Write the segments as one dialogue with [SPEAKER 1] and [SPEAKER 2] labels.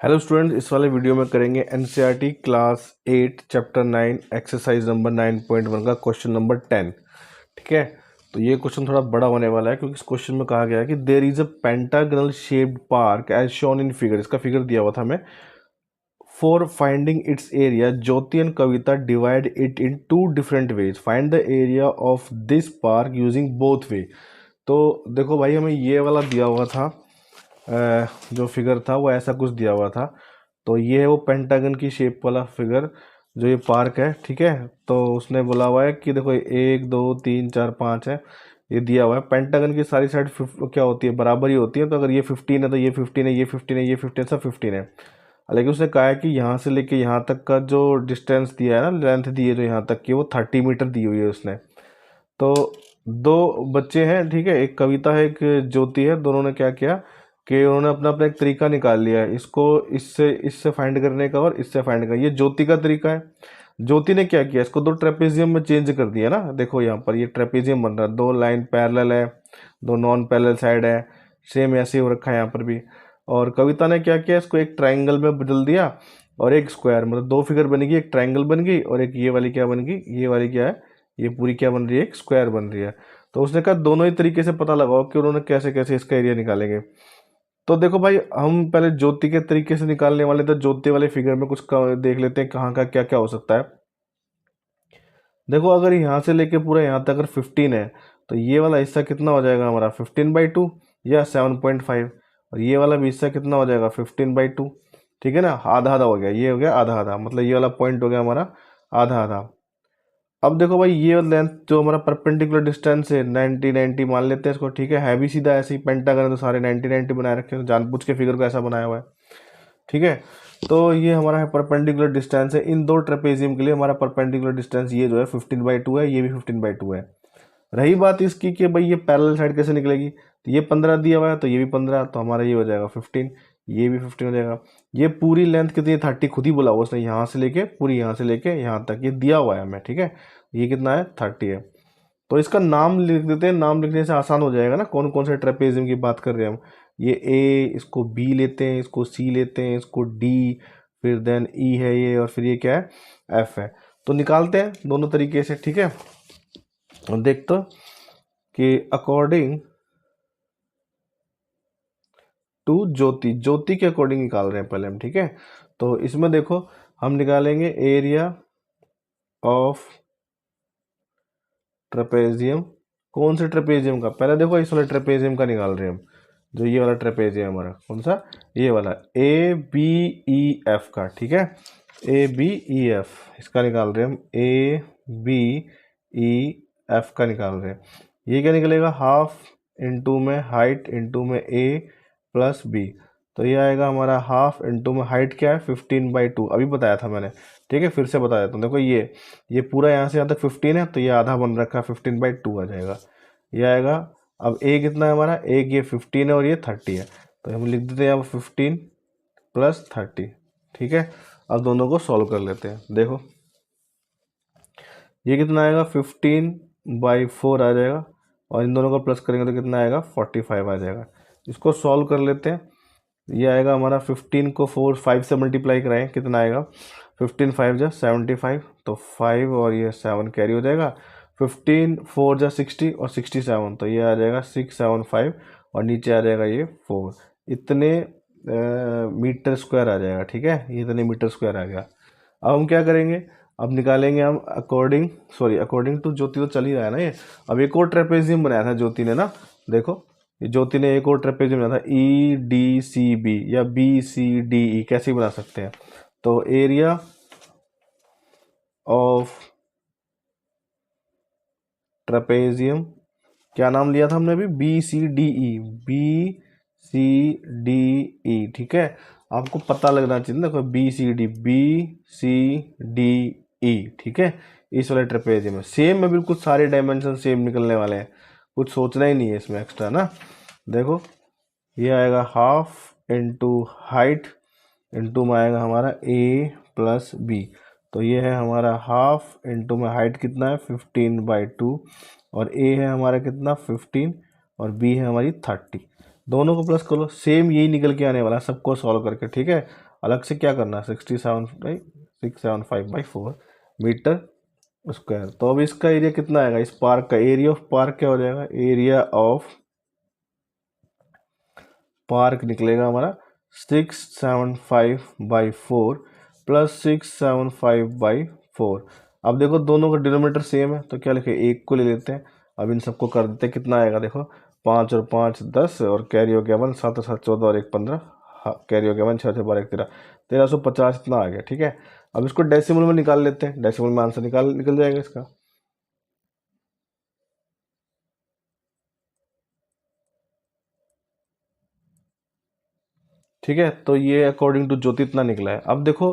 [SPEAKER 1] Hello student, इस वाले video में करेंगे NCERT class 8 chapter 9 exercise number 9.1 का क्वेश्चन नंबर 10। ठीक है, तो ये क्वेश्चन थोड़ा बड़ा होने वाला है क्योंकि इस क्वेश्चन में कहा गया है कि there is a pentagonal shaped park as shown in figure. इसका फिगर दिया हुआ था हमें। For finding its area, Jyoti and Kavita divide it in two different ways. Find the area of this park using both way. तो देखो भाई, हमें ये वाला दिया हुआ था, जो फिगर था वो ऐसा कुछ दिया हुआ था। तो ये है वो पेंटागन की शेप वाला फिगर जो ये पार्क है। ठीक है, तो उसने बोला हुआ है कि देखो 1 2 3 4 5 है, ये दिया हुआ है। पेंटागन की सारी साइड क्या होती है, बराबर ही होती है। तो अगर ये 15 है तो ये 15 है, ये 15 है, ये 15 सब 15 है। लेकिन उसने कहा है कि यहाँ से लेके यहाँ तक का जो डिस्टेंस दिया है ना, लेंथ दी है जो यहाँ तक की, वो 30 मीटर दी हुई है उसने। तो दो बच्चे हैं, ठीक है, एक कविता है एक ज्योति है। दोनों ने क्या किया कि उन्होंने अपना अपना एक तरीका निकाल लिया है, इसको इससे इससे फाइंड करने का और इससे फाइंड करने का। ये ज्योति का तरीका है। ज्योति ने क्या किया, इसको दो ट्रेपेजियम में चेंज कर दिया ना। देखो यहाँ पर ये ट्रेपेजियम बन रहा है, दो लाइन पैरेलल है, दो नॉन पैरेलल साइड है। सेम ऐसे ही हो रखा है यहाँ पर भी। और कविता ने क्या किया, इसको एक ट्राइंगल में बदल दिया और एक स्क्वायर, मतलब दो फिगर बन गई, एक ट्राइंगल बन गई और एक ये वाली क्या बन गई, ये वाली क्या है, ये पूरी क्या बन रही है, एक स्क्वायर बन रही है। तो उसने कहा दोनों ही तरीके से पता लगाओ कि उन्होंने कैसे कैसे इसका एरिया निकालेंगे। तो देखो भाई, हम पहले ज्योति के तरीके से निकालने वाले, तो ज्योति वाले फिगर में कुछ देख लेते हैं कहाँ का क्या क्या हो सकता है। देखो, अगर यहाँ से लेके पूरा यहाँ तक अगर 15 है तो ये वाला हिस्सा कितना हो जाएगा हमारा, 15/2 या 7.5। और ये वाला भी हिस्सा कितना हो जाएगा, 15/2। ठीक है ना, आधा आधा हो गया, ये हो गया आधा आधा, मतलब ये वाला पॉइंट हो गया हमारा आधा आधा। अब देखो भाई, ये लेंथ जो हमारा परपेंडिकुलर डिस्टेंस है 90 90 मान लेते हैं इसको। ठीक है भी सीधा ऐसे ही, पेंटागन है तो सारे 90 90 बनाए रखे हैं, जानबूझ के फिगर को ऐसा बनाया हुआ है। ठीक है, तो ये हमारा है परपेंडिकुलर डिस्टेंस है। इन दो ट्रेपेजियम के लिए हमारा परपेंडिकुलर डिस्टेंस ये जो है 15/2 है, ये भी 15/2 है। रही बात इसकी कि भाई ये पैरेलल साइड कैसे निकलेगी, तो ये 15 दिया हुआ है तो ये भी 15, तो हमारा ये हो जाएगा 15, ये भी 15 हो जाएगा। ये पूरी लेंथ कितनी है, 30 खुद ही बोला हुआ उसने, यहाँ से लेके पूरी, यहाँ से लेके यहाँ तक ये दिया हुआ है हमें। ठीक है, ये कितना है, 30 है। तो इसका नाम लिख देते हैं, नाम लिखने से आसान हो जाएगा ना, कौन कौन से ट्रेपेजियम की बात कर रहे हैं हम। ये ए, इसको बी लेते हैं, इसको सी लेते हैं, इसको डी, फिर देन ई है ये, और फिर ये क्या है, एफ है। तो निकालते हैं दोनों तरीके से। ठीक है, और देखते कि अकॉर्डिंग टू ज्योति, ज्योति के अकॉर्डिंग निकाल रहे हैं पहले हम। ठीक है, तो इसमें देखो हम निकालेंगे एरिया ऑफ ट्रेपेजियम। कौन से ट्रेपेजियम का, पहले देखो इस वाले ट्रेपेजियम का निकाल रहे हैं हम, जो ये वाला ट्रेपेजियम हमारा कौन सा, ये वाला ए बी ई एफ का। ठीक है, ए बी ई एफ इसका निकाल रहे हैं हम, ए बी ई एफ का निकाल रहे हैं। ये क्या निकलेगा, हाफ इंटू में हाइट इंटू में ए प्लस बी। तो ये आएगा हमारा हाफ इंटू में हाइट क्या है, 15/2, अभी बताया था मैंने। ठीक है, फिर से बता देता हूँ। देखो ये पूरा यहाँ से यहाँ तक 15 है, तो ये आधा बन रखा है, 15/2 आ जाएगा, ये आएगा। अब ए कितना है हमारा, एक ये 15 है और ये 30 है, तो हम लिख देते हैं अब 15 + 30। ठीक है, अब दोनों को सॉल्व कर लेते हैं। देखो ये कितना आएगा, 15/4 आ जाएगा, और इन दोनों को प्लस करेंगे तो कितना आएगा, 45 आ जाएगा। इसको सॉल्व कर लेते हैं। ये आएगा हमारा 15 को 5 से मल्टीप्लाई कराएं, कितना आएगा, 15 5 जा 75, तो 5 और ये 7 कैरी हो जाएगा। 15 4 जा 60 और 67, तो ये आ जाएगा 675, और नीचे आ जाएगा ये 4। इतने मीटर स्क्वायर आ जाएगा। ठीक है, ये इतने मीटर स्क्वायर आ गया। अब हम क्या करेंगे, अब निकालेंगे हम अकॉर्डिंग टू ज्योति, तो चल ही रहा है ना ये। अब एक और ट्रेपेजियम बनाया था ज्योति ने ना, देखो ये ज्योति ने एक और ट्रेपेजियम बनाया था, ई डी सी बी या बी सी डी ई, कैसे बना सकते हैं। तो एरिया ऑफ ट्रेपेजियम, क्या नाम लिया था हमने अभी, B C D E, B C D E. ठीक है, आपको पता लगना चाहिए, देखो बी सी डी ई। ठीक है, इस वाले ट्रेपेजियम में सेम है बिल्कुल, सारे डायमेंशन सेम निकलने वाले हैं, कुछ सोचना ही नहीं है इसमें एक्स्ट्रा ना। देखो ये आएगा हाफ इंटू हाइट इंटू में आएगा हमारा ए प्लस बी। तो ये है हमारा हाफ इंटू में हाइट कितना है, 15/2, और ए है हमारा कितना, 15, और बी है हमारी 30। दोनों को प्लस कर लो, सेम यही निकल के आने वाला है सबको सॉल्व करके। ठीक है, अलग से क्या करना है, 67/675/4 मीटर स्क्वायर। तो अब इसका एरिया कितना आएगा, इस पार्क का एरिया ऑफ पार्क क्या हो जाएगा, एरिया ऑफ पार्क निकलेगा हमारा 675/4 प्लस 675/4। अब देखो दोनों का डिनोमिनेटर सेम है तो क्या लिखे, एक को ले लेते हैं। अब इन सबको कर देते हैं, कितना आएगा देखो, 5 और 5 10 और कैरी हो गया 1, 7 और 7 14 और 1 15, कैरी हो गया 1, 6 6 12 1 13, 1350 इतना आ गया। ठीक है, अब इसको डेसिमल में निकाल लेते हैं, डेसिमल में आंसर निकल जाएगा इसका। ठीक है, तो ये अकॉर्डिंग टू ज्योति इतना निकला है। अब देखो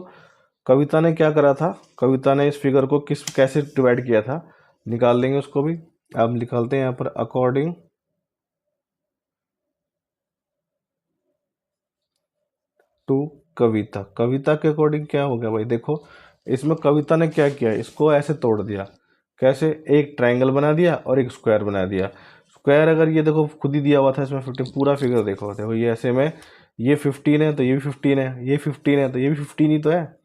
[SPEAKER 1] कविता ने क्या करा था, कविता ने इस फिगर को कैसे डिवाइड किया था, निकाल लेंगे उसको भी। अब निकालते हैं यहाँ पर अकॉर्डिंग टू कविता। कविता के अकॉर्डिंग क्या हो गया भाई, देखो इसमें कविता ने क्या किया, इसको ऐसे तोड़ दिया, कैसे, एक ट्रायंगल बना दिया और एक स्क्वायर बना दिया। स्क्वायर अगर ये देखो खुद ही दिया हुआ था इसमें 15, पूरा फिगर देखो, देखो ये ऐसे में ये 15 है तो ये भी 15 है, ये 15 है तो ये भी 15 ही तो है।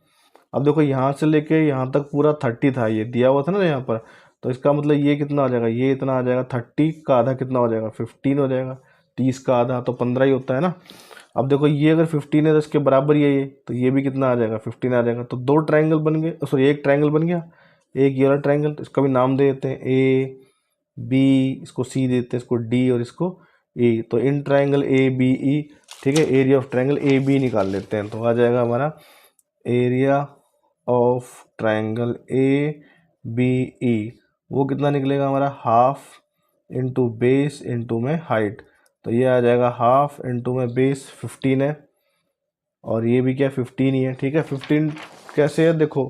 [SPEAKER 1] अब देखो यहाँ से लेके यहाँ तक पूरा 30 था, ये दिया हुआ था ना यहाँ पर, तो इसका मतलब ये कितना आ जाएगा, ये इतना आ जाएगा, 30 का आधा कितना हो जाएगा, 15 हो जाएगा, 30 का आधा तो 15 ही होता है ना। अब देखो ये अगर 15 है तो इसके बराबर ही है ये, तो ये भी कितना आ जाएगा, 15 आ जाएगा। तो दो ट्रायंगल बन गए, सॉरी एक ट्रायंगल बन गया, एक ये वाला ट्रायंगल, तो इसका भी नाम दे देते हैं ए बी, इसको सी देते हैं, इसको डी और इसको ई। तो in triangle A B E, ठीक है, area of triangle A B निकाल लेते हैं, तो आ जाएगा हमारा area of triangle A B E, वो कितना निकलेगा हमारा, हाफ इंटू बेस इंटू में हाइट। तो ये आ जाएगा हाफ इंटू में बेस 15 है और ये भी क्या 15 ही है। ठीक है, 15 कैसे है देखो,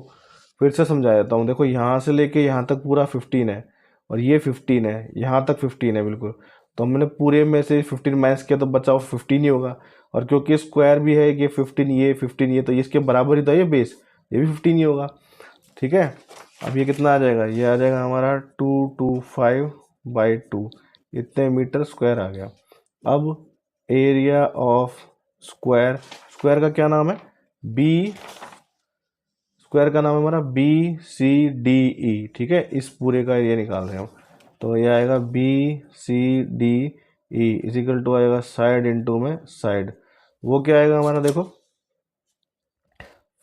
[SPEAKER 1] फिर से समझा देता हूँ। देखो यहाँ से लेके यहाँ तक पूरा 15 है और ये 15 है, यहाँ तक 15 है बिल्कुल। तो हमने पूरे में से 15 माइनस किया तो बचा 15 ही होगा, और क्योंकि स्क्वायर भी है, ये 15 ये 15 ये, तो इसके बराबर ही था ये बेस, ये भी 15 ही होगा। ठीक है, अब ये कितना आ जाएगा, ये आ जाएगा हमारा 225/2, इतने मीटर स्क्वायर आ गया। अब एरिया ऑफ स्क्वायर, स्क्वायर का क्या नाम है, बी, स्क्वायर का नाम है हमारा बी सी डी ई। ठीक है, इस पूरे का एरिया निकाल रहे हैं हम, तो ये आएगा B C D E equal to आएगा साइड इंटू में साइड, वो क्या आएगा हमारा देखो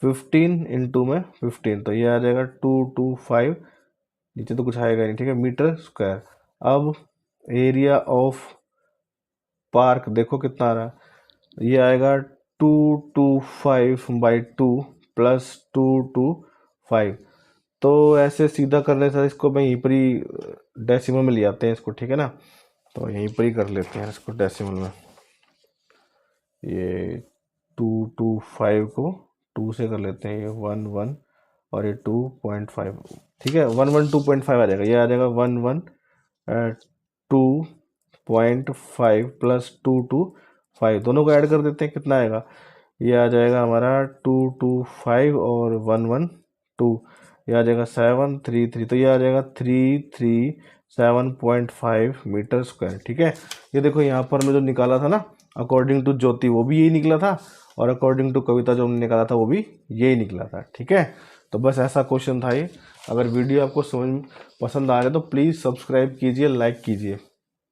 [SPEAKER 1] 15 इंटू में 15, तो ये आ जाएगा 225, नीचे तो कुछ आएगा नहीं। ठीक है, मीटर स्क्वायर। अब एरिया ऑफ पार्क देखो कितना आ रहा है, ये आएगा 225/2 प्लस 225। तो ऐसे सीधा करने से इसको मैं यहीं पर ही डेसिमल में ले आते हैं इसको, ठीक है ना, तो यहीं पर ही कर लेते हैं इसको डेसिमल में। ये 225 को 2 से कर लेते हैं, ये 11 और ये 2.5, ठीक है, 112.5 आ जाएगा, ये आ जाएगा 112.5 प्लस 225, दोनों को ऐड कर देते हैं, कितना आएगा, ये आ जाएगा हमारा 225 और 112, ये आ जाएगा 733, तो ये आ जाएगा 337.5 मीटर स्क्वायर। ठीक है, ये देखो यहाँ पर हमने जो निकाला था ना अकॉर्डिंग टू ज्योति, वो भी यही निकला था, और अकॉर्डिंग टू कविता जो हमने निकाला था वो भी यही निकला था। ठीक है, तो बस ऐसा क्वेश्चन था ये। अगर वीडियो आपको समझ पसंद आ रहा है तो प्लीज़ सब्सक्राइब कीजिए, लाइक कीजिए।